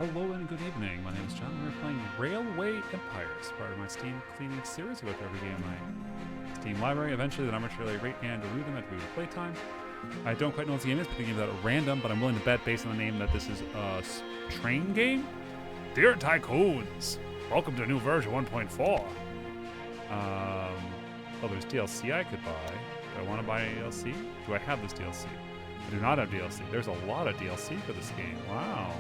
Hello and good evening. My name is John. We're playing Railway Empires, part of my Steam cleaning series. I go through every game in my Steam library. Eventually, the numbers really rate and review them at review playtime. I don't quite know what the game is, but the game is at random, but I'm willing to bet based on the name that this is a train game? Dear Tycoons, welcome to new version 1.4. Oh, there's DLC I could buy. Do I want to buy a DLC? Do I have this DLC? I do not have DLC. There's a lot of DLC for this game. Wow.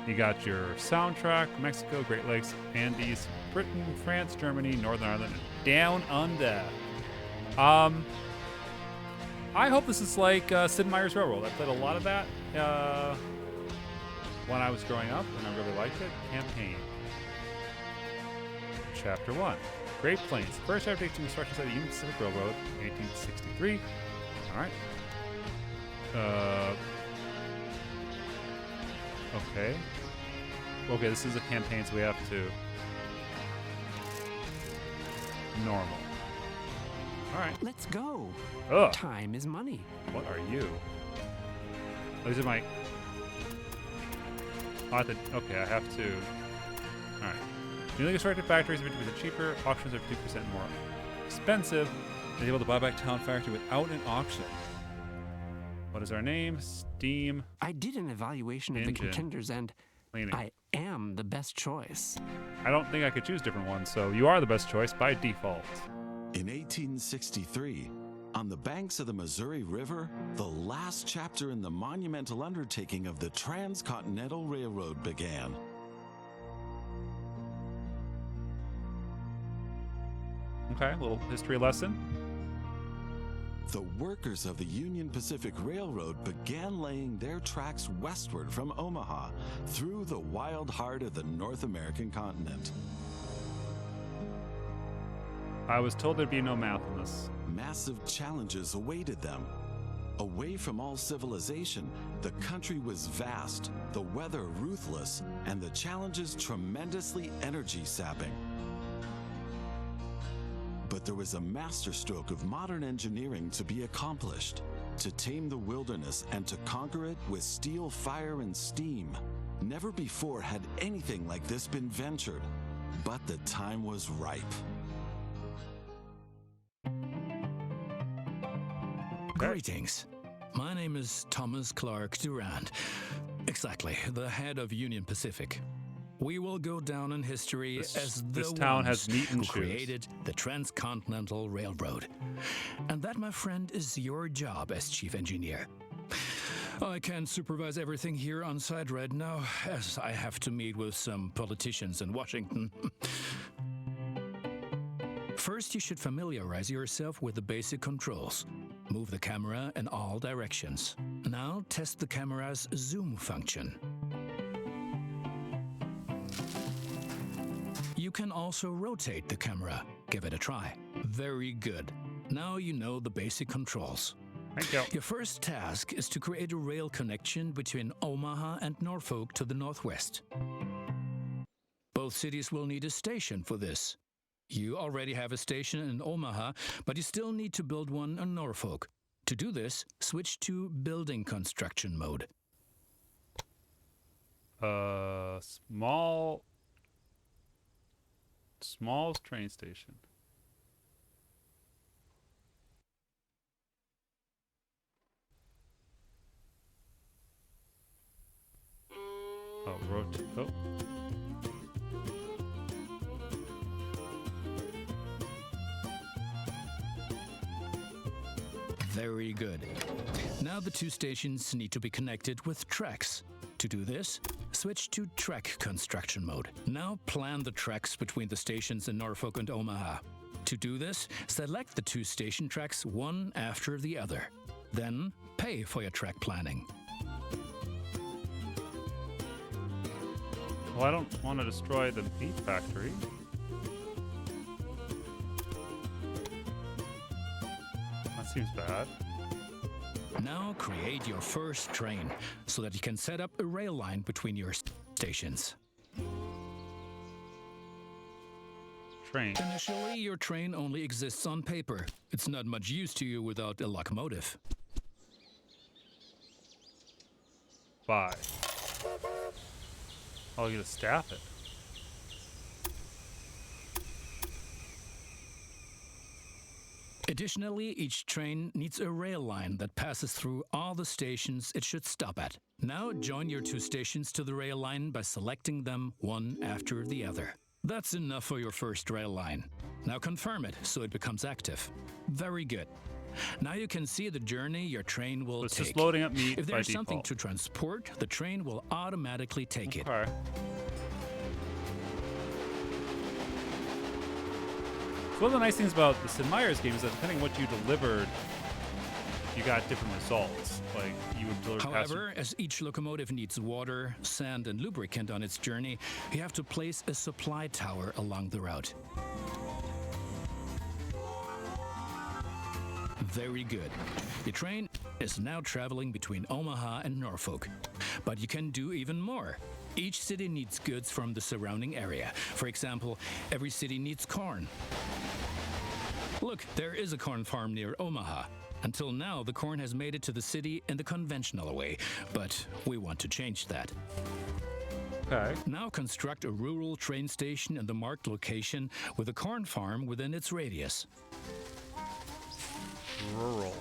You got your soundtrack, Mexico, Great Lakes, Andes, Britain, France, Germany, Northern Ireland, and Down Under. I hope this is like Sid Meier's Railroad. I played a lot of that when I was growing up, and I really liked it. Campaign. Chapter 1. Great Plains. First chapter takes instructions of the Union Pacific Railroad, 1863. All right. Okay. Okay, this is a campaign, so we have to... Normal. Alright. Let's go. Ugh. Time is money. What are you? Oh, these are my... Oh, I have to... Okay, I have to... Alright. Newly constructed factories are 50% cheaper. Auctions are 50% more expensive. They're able to buy back town factory without an auction. What is our name? Steam. I did an evaluation of the contenders, and Cleaning. I am the best choice. I don't think I could choose different ones, so you are the best choice by default. In 1863, on the banks of the Missouri River, the last chapter in the monumental undertaking of the Transcontinental Railroad began. Okay, a little history lesson. The workers of the Union Pacific Railroad began laying their tracks westward from Omaha through the wild heart of the North American continent. I was told there'd be no math in this. Massive challenges awaited them. Away from all civilization, the country was vast, the weather ruthless, and the challenges tremendously energy-sapping. But there was a masterstroke of modern engineering to be accomplished. To tame the wilderness and to conquer it with steel, fire, and steam. Never before had anything like this been ventured, but the time was ripe. Greetings. My name is Thomas Clark Durand. Exactly, the head of Union Pacific. We will go down in history as the town ones has meat and who shoes. created the Transcontinental Railroad. And that, my friend, is your job as chief engineer. I can't supervise everything here on site right now, as I have to meet with some politicians in Washington. First, you should familiarize yourself with the basic controls. Move the camera in all directions. Now test the camera's zoom function. You can also rotate the camera. Give it a try. Very good. Now you know the basic controls. Thank you. Your first task is to create a rail connection between Omaha and Norfolk to the northwest. Both cities will need a station for this. You already have a station in Omaha, but you still need to build one in Norfolk. To do this, switch to building construction mode. Small train station. Oh, rotate. Oh. Very good. Now the two stations need to be connected with tracks. To do this, switch to track construction mode. Now plan the tracks between the stations in Norfolk and Omaha. To do this, select the two station tracks one after the other. Then pay for your track planning. Well, I don't want to destroy the meat factory. That seems bad. Now create your first train so that you can set up a rail line between your stations. Train. Initially, your train only exists on paper. It's not much use to you without a locomotive. Bye. Oh, you gotta staff it. Additionally, each train needs a rail line that passes through all the stations it should stop at. Now join your two stations to the rail line by selecting them one after the other. That's enough for your first rail line. Now confirm it so it becomes active. Very good. Now you can see the journey your train will It's take. just loading up meat If by there's something default. to transport, the train will automatically take it. Okay. So one of the nice things about the Sid Meier's game is that depending on what you delivered, you got different results. Like you would deliver. However, as each locomotive needs water, sand, and lubricant on its journey, you have to place a supply tower along the route. Very good. Your train is now traveling between Omaha and Norfolk. But you can do even more. Each city needs goods from the surrounding area. For example, every city needs corn. Look, there is a corn farm near Omaha. Until now, the corn has made it to the city in the conventional way, but we want to change that. Okay. Now construct a rural train station in the marked location with a corn farm within its radius. Rural.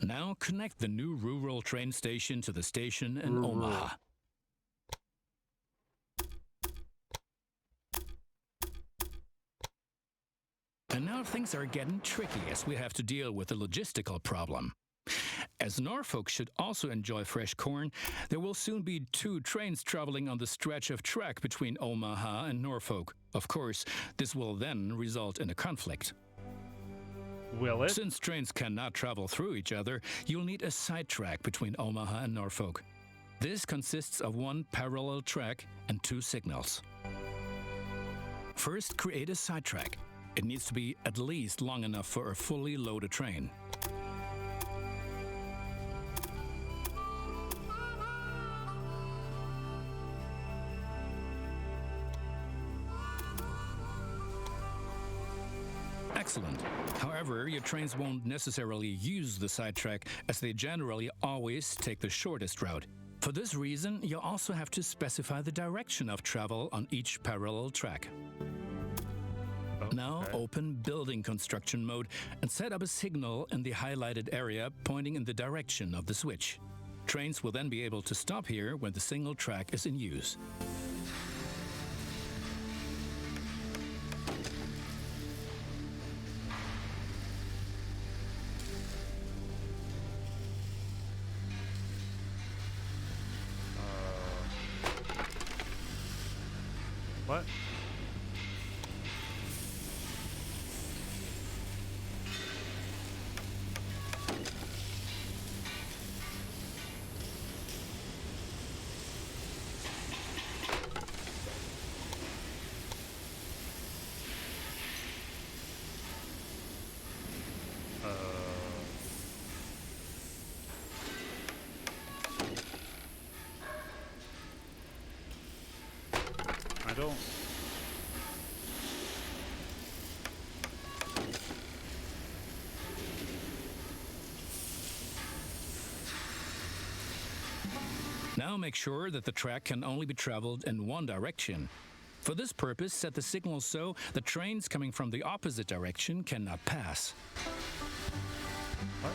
Now connect the new rural train station to the station in Omaha. And now things are getting tricky as we have to deal with a logistical problem. As Norfolk should also enjoy fresh corn, there will soon be two trains traveling on the stretch of track between Omaha and Norfolk. Of course, this will then result in a conflict. Will it? Since trains cannot travel through each other, you'll need a sidetrack between Omaha and Norfolk. This consists of one parallel track and two signals. First, create a sidetrack. It needs to be at least long enough for a fully loaded train. Excellent. However, your trains won't necessarily use the sidetrack as they generally always take the shortest route. For this reason, you'll also have to specify the direction of travel on each parallel track. Okay. Now open building construction mode and set up a signal in the highlighted area pointing in the direction of the switch. Trains will then be able to stop here when the single track is in use. What? I don't. Now make sure that the track can only be traveled in one direction. For this purpose, set the signal so the trains coming from the opposite direction cannot pass. What?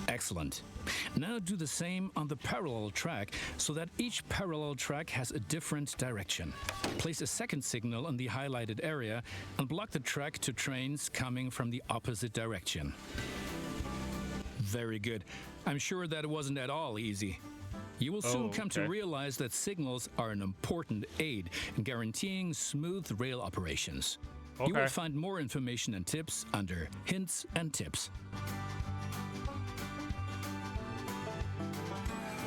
Excellent. Now do the same on the parallel track so that each parallel track has a different direction. Place a second signal in the highlighted area and block the track to trains coming from the opposite direction. Very good. I'm sure that wasn't at all easy. You will soon come to okay. realize that signals are an important aid in guaranteeing smooth rail operations. You will Okay. find more information and tips under Hints and Tips.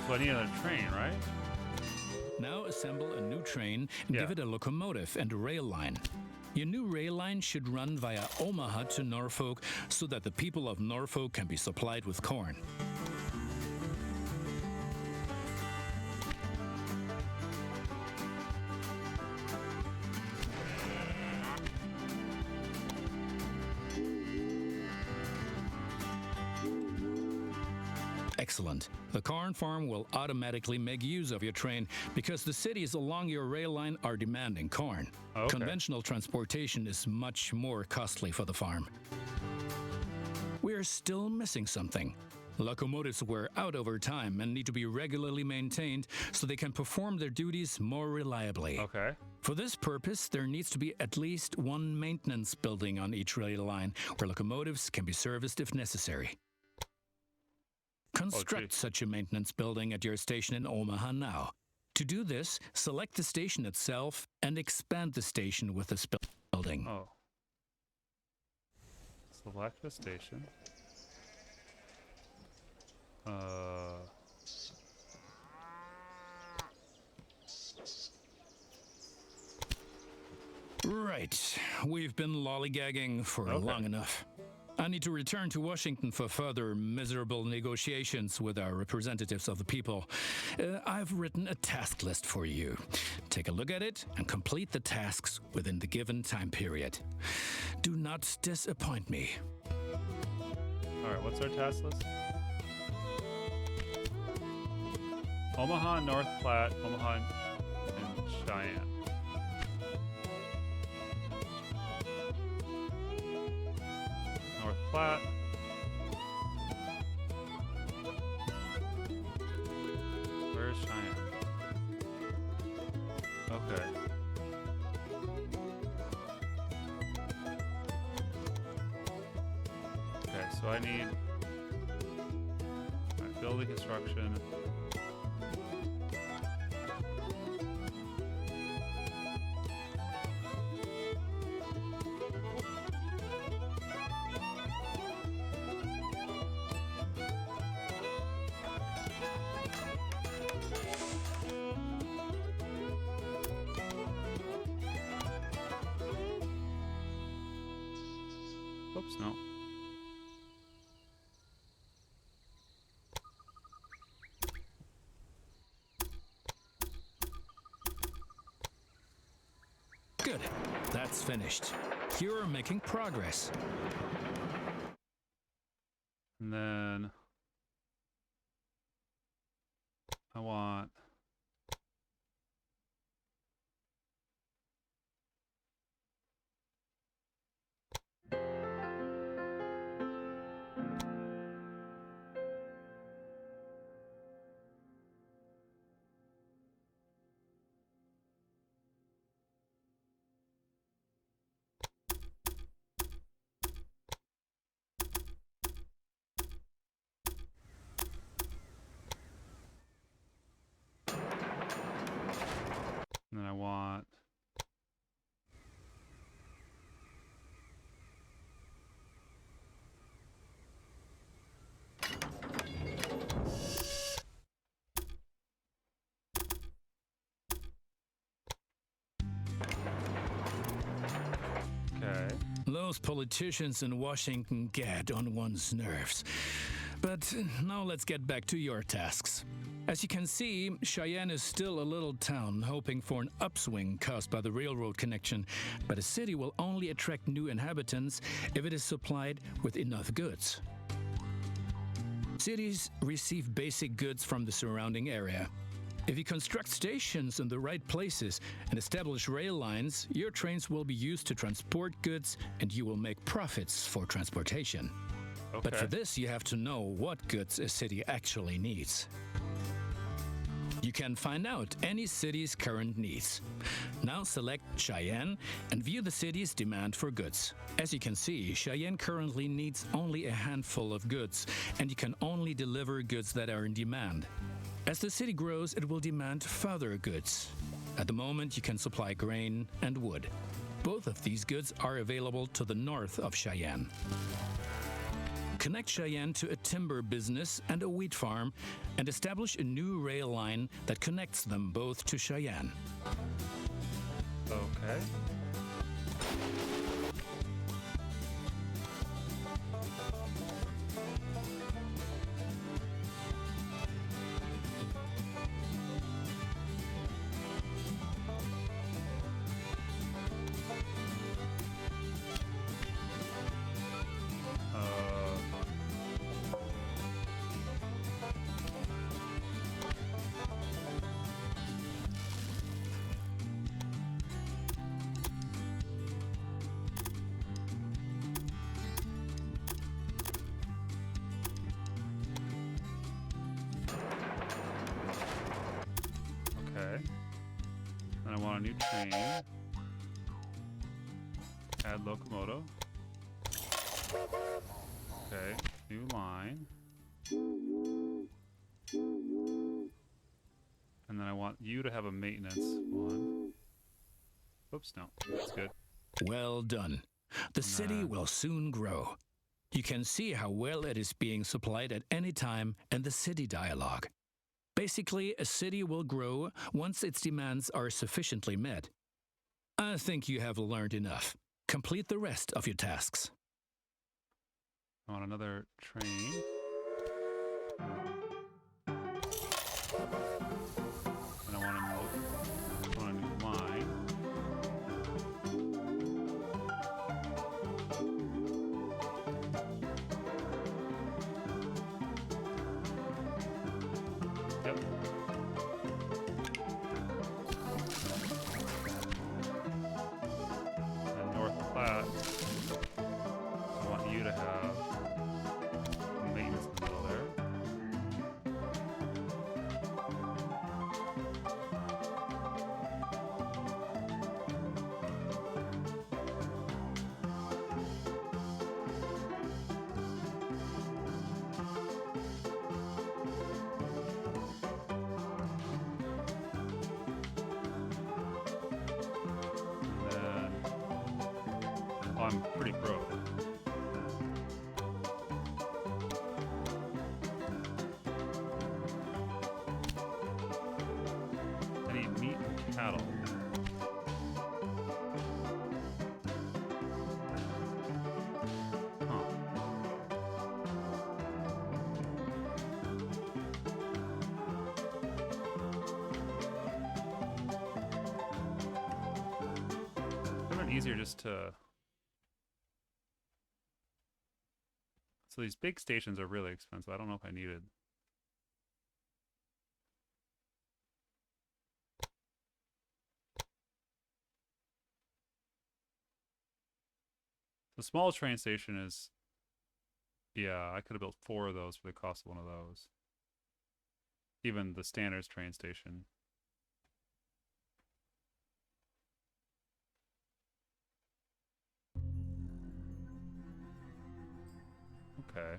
So I need another train, right? Now assemble a new train and Yeah. give it a locomotive and a rail line. Your new rail line should run via Omaha to Norfolk so that the people of Norfolk can be supplied with corn. Excellent. The corn farm will automatically make use of your train because the cities along your rail line are demanding corn. Okay. Conventional transportation is much more costly for the farm. We're still missing something. Locomotives wear out over time and need to be regularly maintained so they can perform their duties more reliably. Okay. For this purpose, there needs to be at least one maintenance building on each rail line where locomotives can be serviced if necessary. Construct such a maintenance building at your station in Omaha now. To do this, select the station itself and expand the station with this building. Oh. Select the station. Right. We've been lollygagging for long enough. I need to return to Washington for further miserable negotiations with our representatives of the people. I've written a task list for you. Take a look at it and complete the tasks within the given time period. Do not disappoint me. All right, what's our task list? Omaha, North Platte, Omaha, and Cheyenne. North Platte. Where's Cheyenne? Okay. Okay, so I need building construction. Oops, no. Good. That's finished. You're making progress. And then I want and then I want Those politicians in Washington get on one's nerves. But now let's get back to your tasks. As you can see, Cheyenne is still a little town hoping for an upswing caused by the railroad connection, but a city will only attract new inhabitants if it is supplied with enough goods. Cities receive basic goods from the surrounding area. If you construct stations in the right places and establish rail lines, your trains will be used to transport goods and you will make profits for transportation. Okay. But for this, you have to know what goods a city actually needs. You can find out any city's current needs. Now select Cheyenne and view the city's demand for goods. As you can see, Cheyenne currently needs only a handful of goods, and you can only deliver goods that are in demand. As the city grows, it will demand further goods. At the moment, you can supply grain and wood. Both of these goods are available to the north of Cheyenne. Connect Cheyenne to a timber business and a wheat farm and establish a new rail line that connects them both to Cheyenne. Okay. want a new train. Add locomotive. Okay, new line. And then I want you to have a maintenance one. Oops, no, that's good. Well done. The city will soon grow. You can see how well it is being supplied at any time in the city dialogue. Basically, a city will grow once its demands are sufficiently met. I think you have learned enough. Complete the rest of your tasks. I want another train. And I want a new line. Yep. And North Platte, I want you to have maintenance in the middle there. And then, oh, I'm pretty broke. I need meat and cattle. Huh. Would have been easier just to... So these big stations are really expensive. I don't know if I needed... The small train station is... Yeah, I could have built 4 of those for the cost of one of those. Even the standards train station. Okay.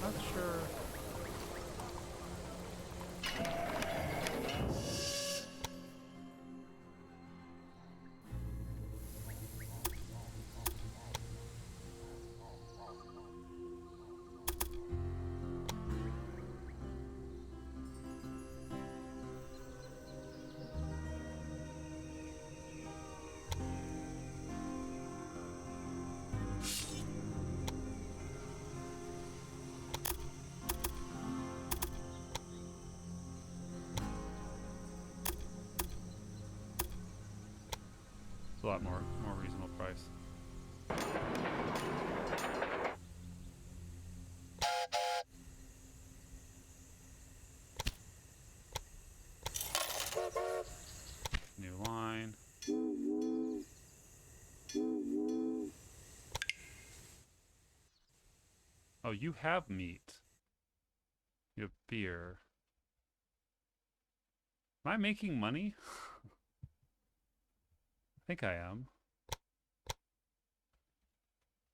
Not sure. It's a lot more reasonable price. New line. Oh, you have meat. You have beer. Am I making money? I think I am.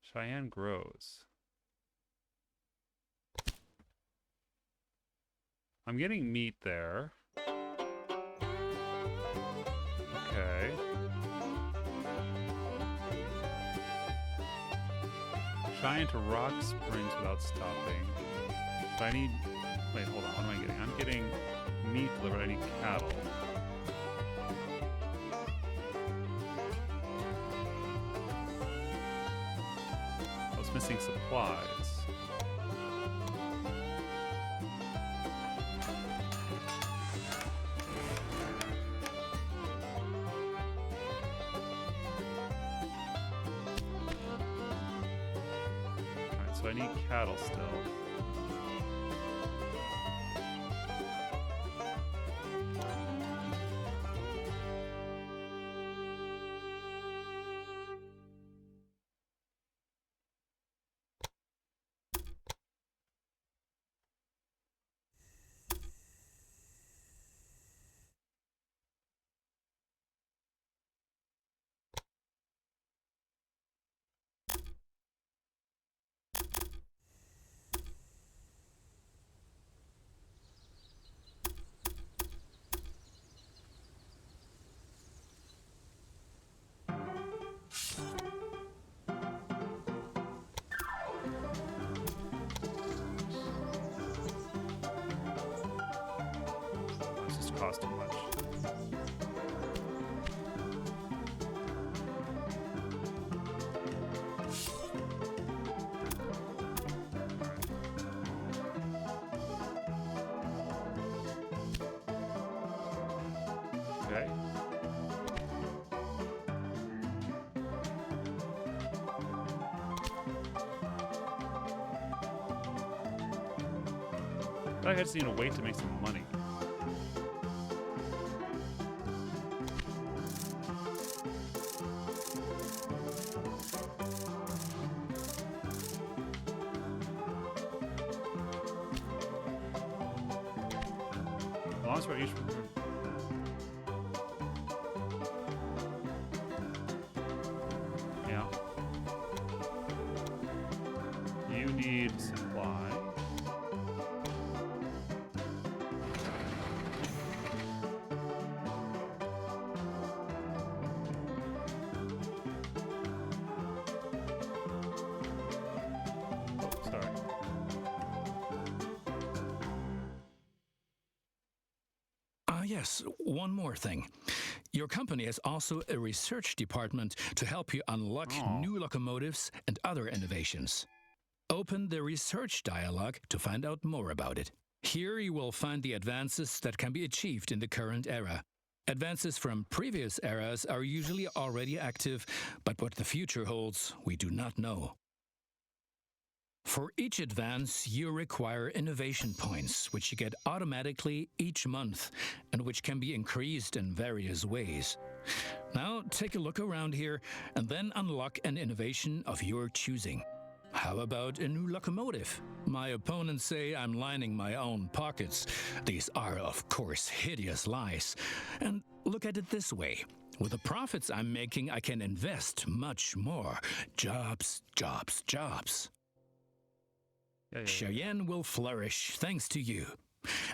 Cheyenne grows. I'm getting meat there. Okay. Cheyenne to Rock Springs without stopping. But I need... Wait, hold on. What am I getting? I'm getting meat delivered. I need cattle. I was missing supplies. Alright, so I need cattle still. cost too much. Okay. I just need to wait to make some money. Launch for each. Yeah. You need supply. Yes, one more thing. Your company has also a research department to help you unlock new locomotives and other innovations. Open the research dialogue to find out more about it. Here you will find the advances that can be achieved in the current era. Advances from previous eras are usually already active, but what the future holds, we do not know. For each advance, you require innovation points, which you get automatically each month, and which can be increased in various ways. Now, take a look around here, and then unlock an innovation of your choosing. How about a new locomotive? My opponents say I'm lining my own pockets. These are, of course, hideous lies. And look at it this way. With the profits I'm making, I can invest much more. Jobs, jobs, jobs. Cheyenne will flourish thanks to you.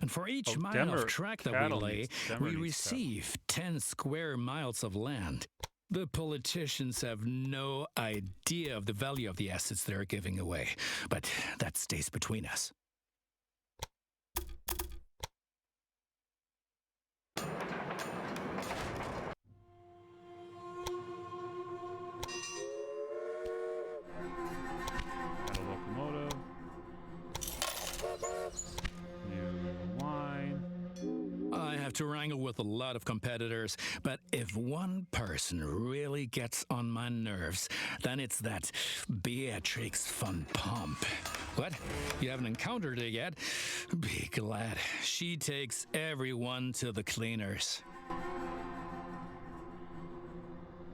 And for each mile of track that we lay, we receive 10 square miles of land. The politicians have no idea of the value of the assets they're giving away, but that stays between us. To wrangle with a lot of competitors, but if one person really gets on my nerves, then it's that Beatrix von Pomp. What? You haven't encountered her yet? Be glad. She takes everyone to the cleaners.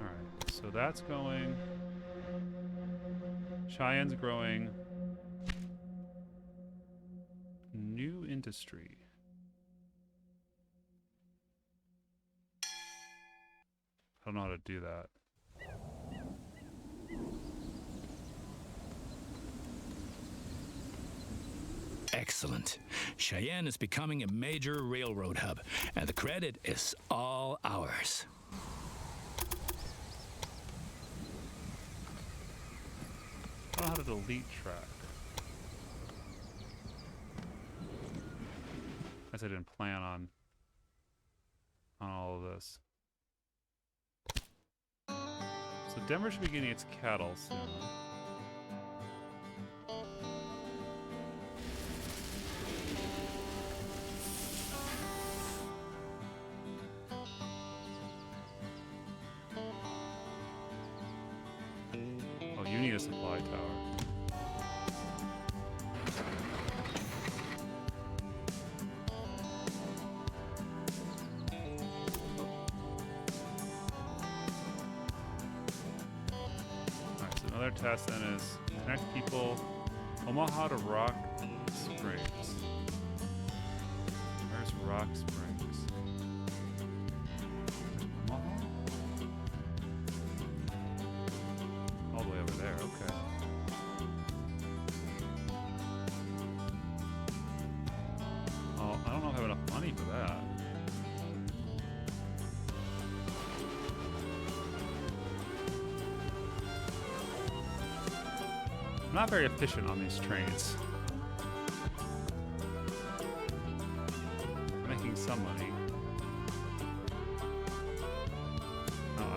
Alright, so that's going. Cheyenne's growing. New industry. I don't know how to do that. Excellent. Cheyenne is becoming a major railroad hub, and the credit is all ours. I don't know how to delete track. I guess I didn't plan on all of this. So Denver should be getting its cattle soon. Oh, you need a supply tower. Another test then is connect people Omaha to Rock Springs. Where's Rock Springs? Omaha? All the way over there, okay. Oh, I don't know if I have enough money for that. Not very efficient on these trains. I'm making some money.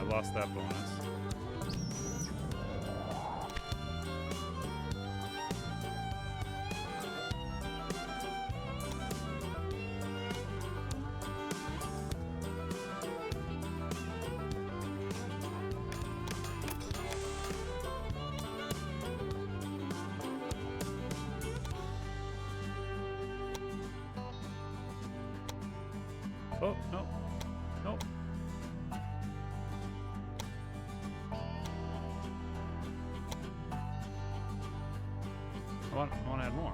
lost that bonus. Oh, no. Nope. I want to add more.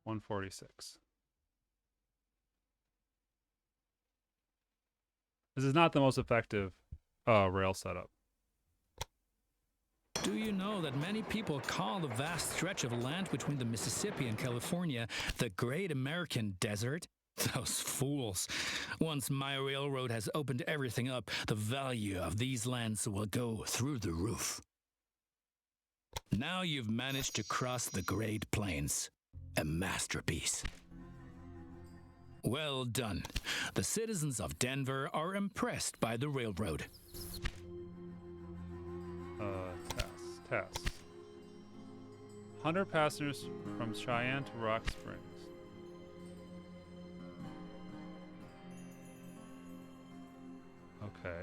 $146. This is not the most effective rail setup. Do you know that many people call the vast stretch of land between the Mississippi and California the Great American Desert? Those fools. Once my railroad has opened everything up, the value of these lands will go through the roof. Now you've managed to cross the Great Plains. A masterpiece. Well done. The citizens of Denver are impressed by the railroad. Tasks. 100 passengers from Cheyenne to Rock Springs. Okay.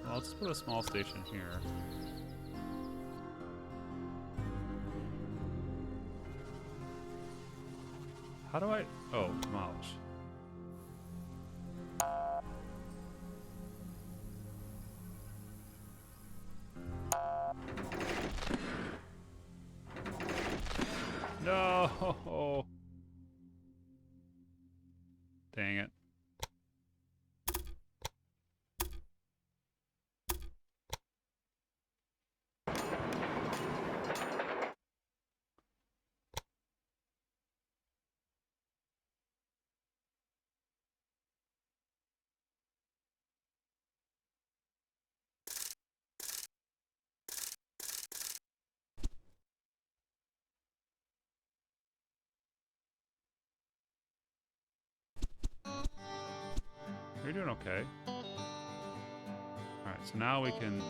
Well, let's put a small station here. How do I... Oh, demolish. No! Dang it. You're doing okay. Alright, so now we can...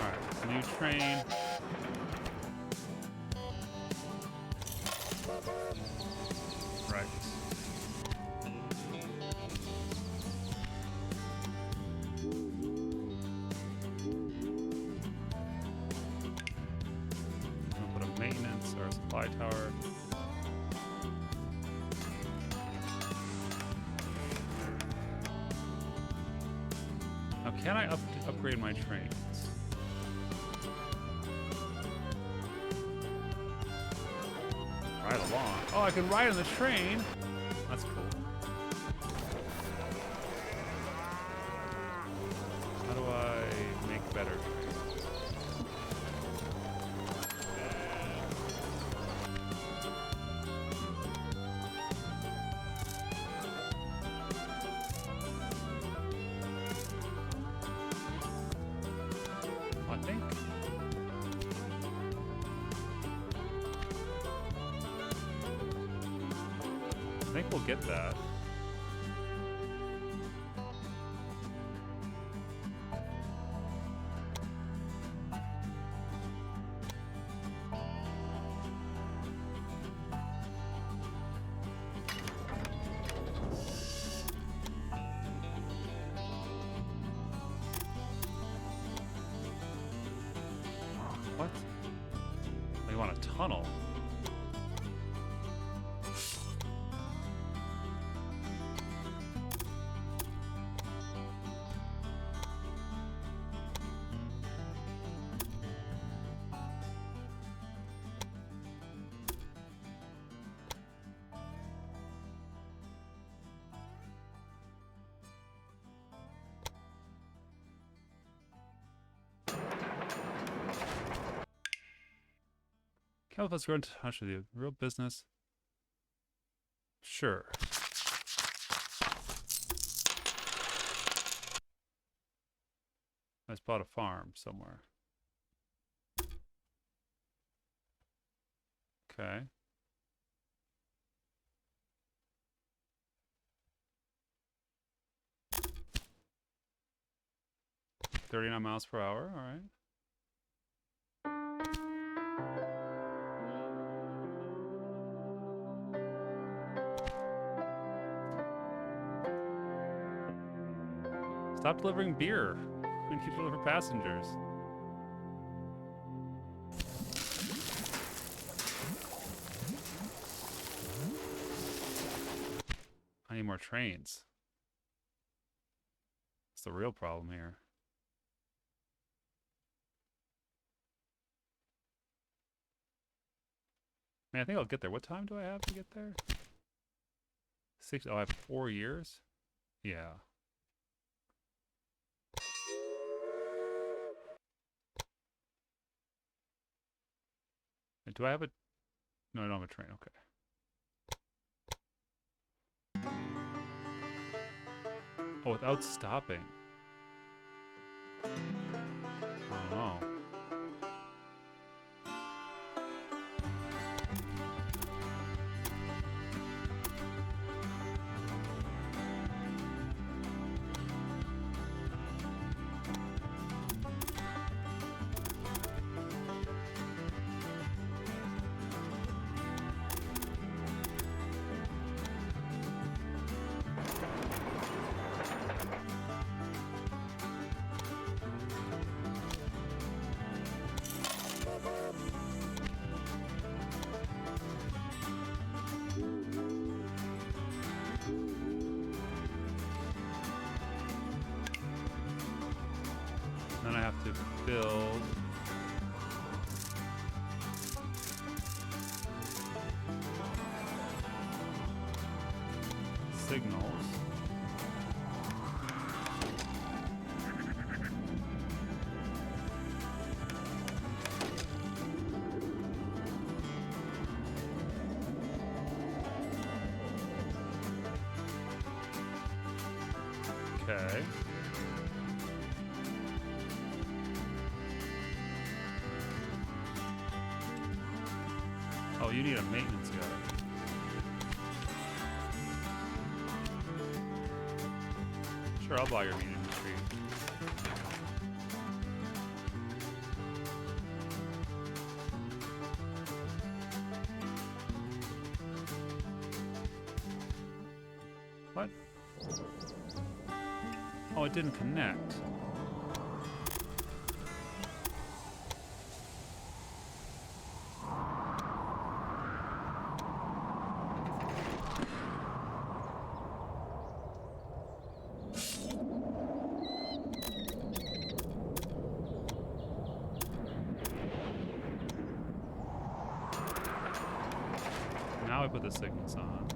Alright, new train. Right. We'll put a maintenance or a supply tower. Now, can I upgrade my trains? Ride along. Oh, I can ride on the train. That's cool. How do I make better trains? I think. I think we'll get that. tunnel. Help us grow in touch with you. Real business. Sure. I just bought a farm somewhere. Okay. $39 miles per hour, all right. Stop delivering beer. We need to deliver passengers. I need more trains. That's the real problem here. Man, I think I'll get there. What time do I have to get there? Oh, I have 4 years? Yeah. Do I have a... No, I don't have a train. Okay. Oh, without stopping. I don't know. Then I have to build signals. Okay. Oh, you need a maintenance guy. Sure, I'll buy your meat industry. What? Oh, it didn't connect. Now I put the signals on.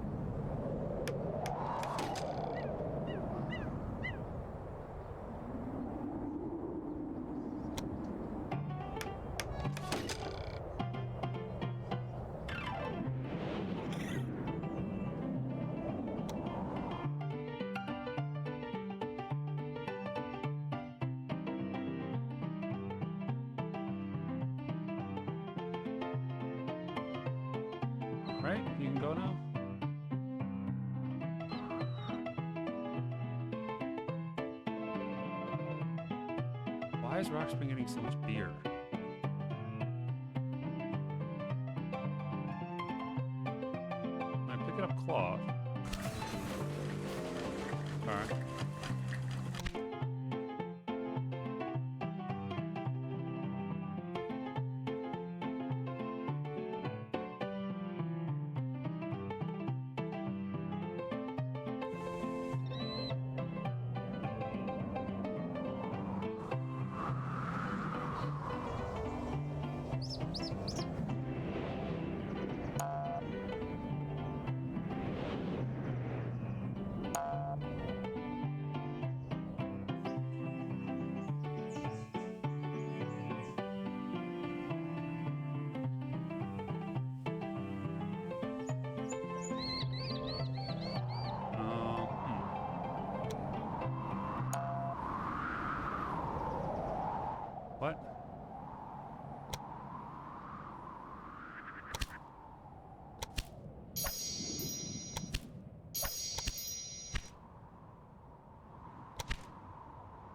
Right? You can go now? Why is Rockspring getting so much beer? I'm picking up cloth. Alright. What?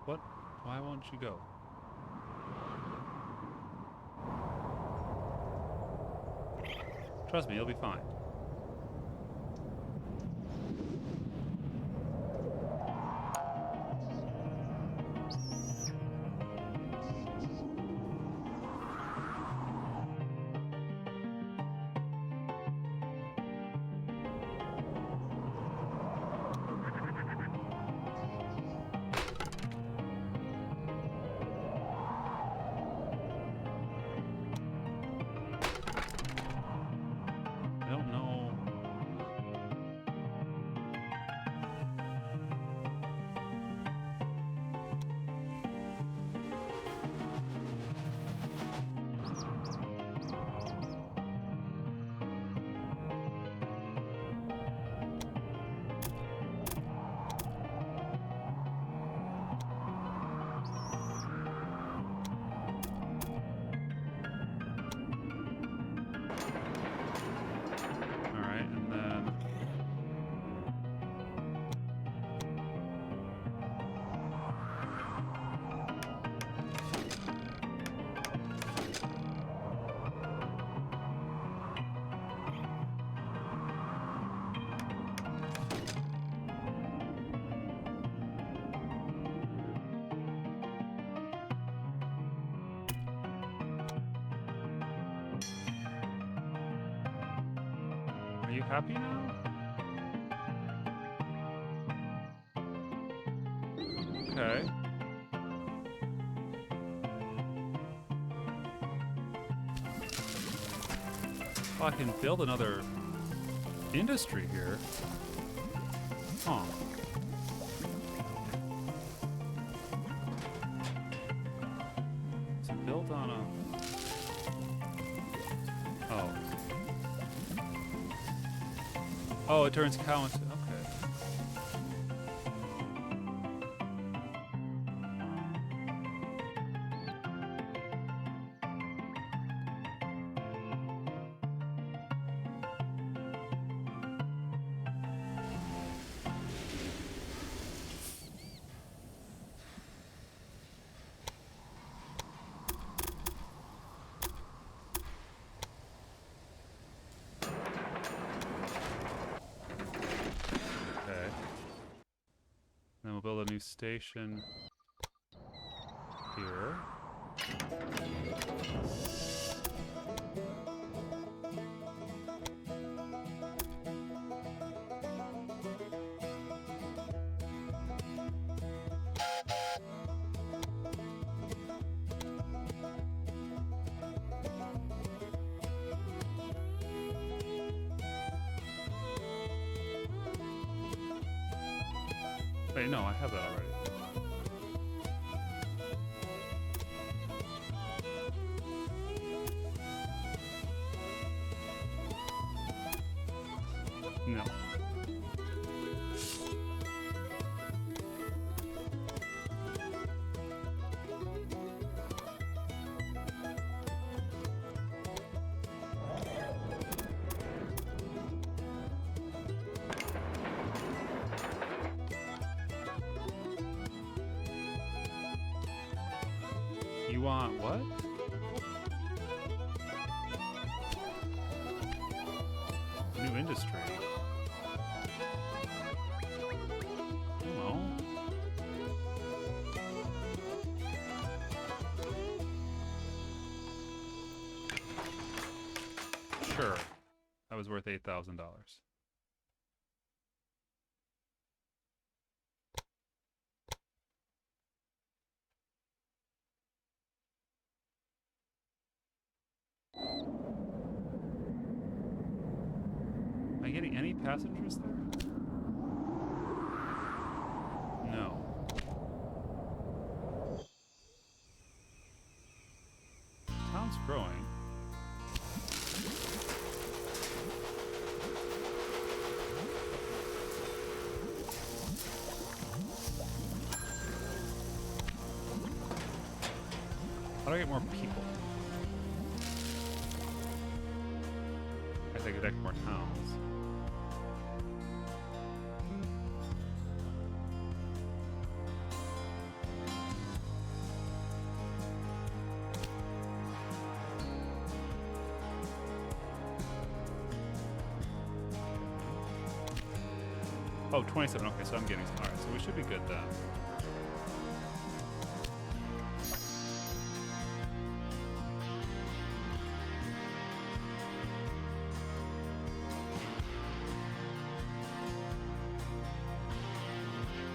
What? Why won't you go? Trust me, you'll be fine. I don't know. All right, and then are you happy now? Okay. Oh, I can build another industry here. Huh. It's built on a... Oh. Oh, it turns cow into... Okay. Okay. Then we'll build a new station here. Wait, no, I have that already. No. You want what? New industry. Oh. Sure. That was worth $8,000. Am I getting any passengers there? No. Town's growing. How do I get more people? I think I could get more towns. Oh, 27. Okay, so I'm getting some. Alright, so we should be good then.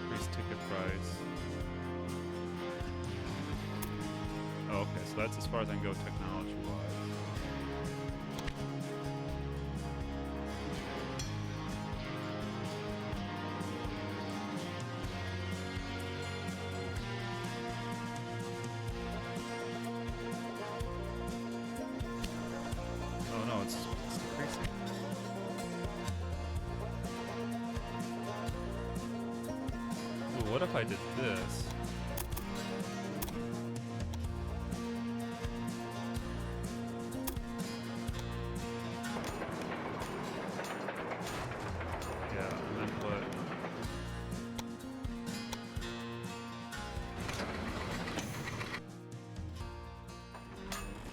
Increase ticket price. Oh, okay, so that's as far as I can go technology-wise. Oh no, it's decreasing. Ooh, what if I did this? Yeah, and then put...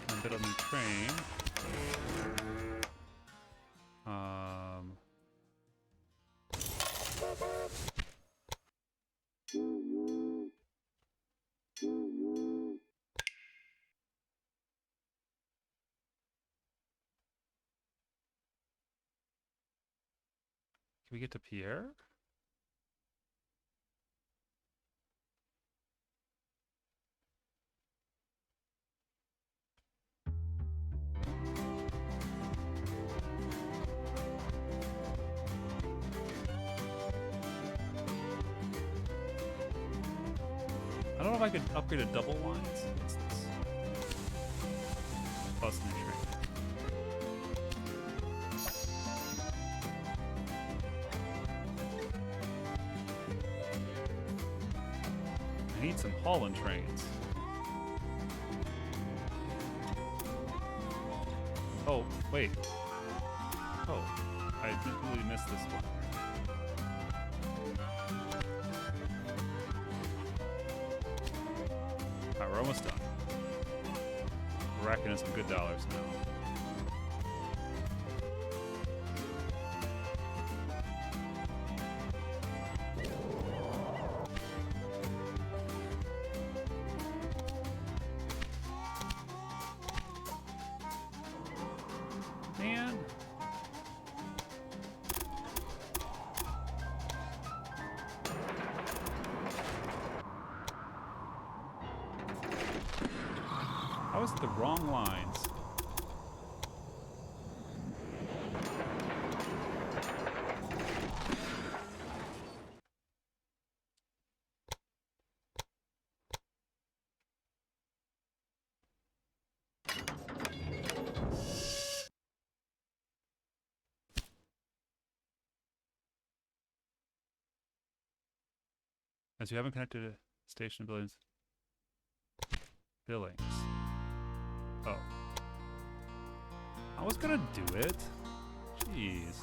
a bit of a new train. Can we get to Pierre? I don't know if I could upgrade a double lines. What's this? Bus new train. I need some Holland trains. Oh, wait. Oh, I completely missed this one. Alright, we're almost done. We're racking in some good dollars now. Man. How is it the wrong lines? As you haven't connected to station billings. Oh. I was gonna do it. Jeez.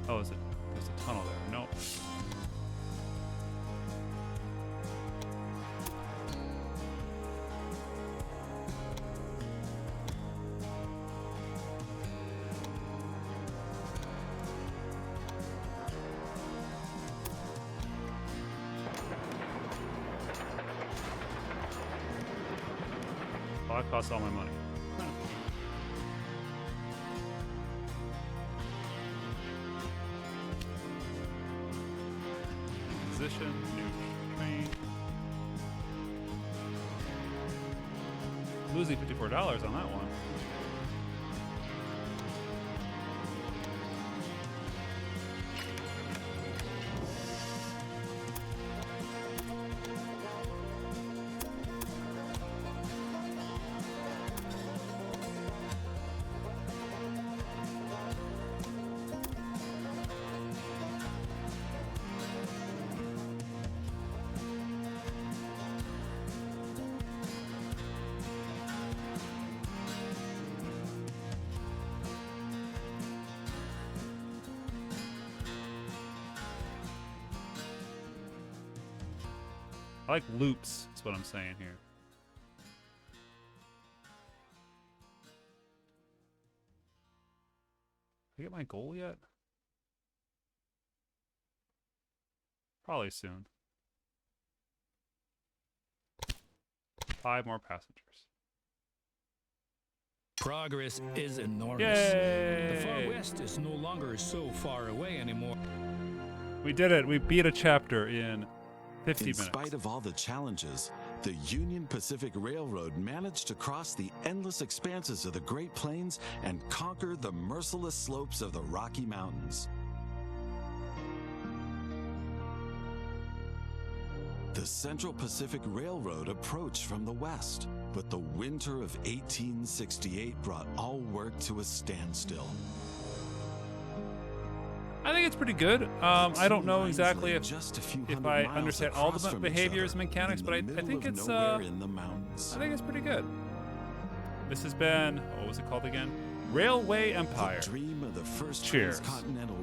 Oh, is it? There's a tunnel there. Nope. that costs all my money. Position, new train. Losing $54 on that one. I like loops, is what I'm saying here. Did I get my goal yet? Probably soon. 5 more passengers. Progress is enormous. Yay! The far west is no longer so far away anymore. We did it. We beat a chapter in 50 minutes. In spite of all the challenges, the Union Pacific Railroad managed to cross the endless expanses of the Great Plains and conquer the merciless slopes of the Rocky Mountains. The Central Pacific Railroad approached from the west, but the winter of 1868 brought all work to a standstill. I think it's pretty good. I don't know exactly if I understand all the behaviors and mechanics, but I think it's pretty good. This has been, what was it called again? Railway Empire. The dream of the first Cheers. transcontinental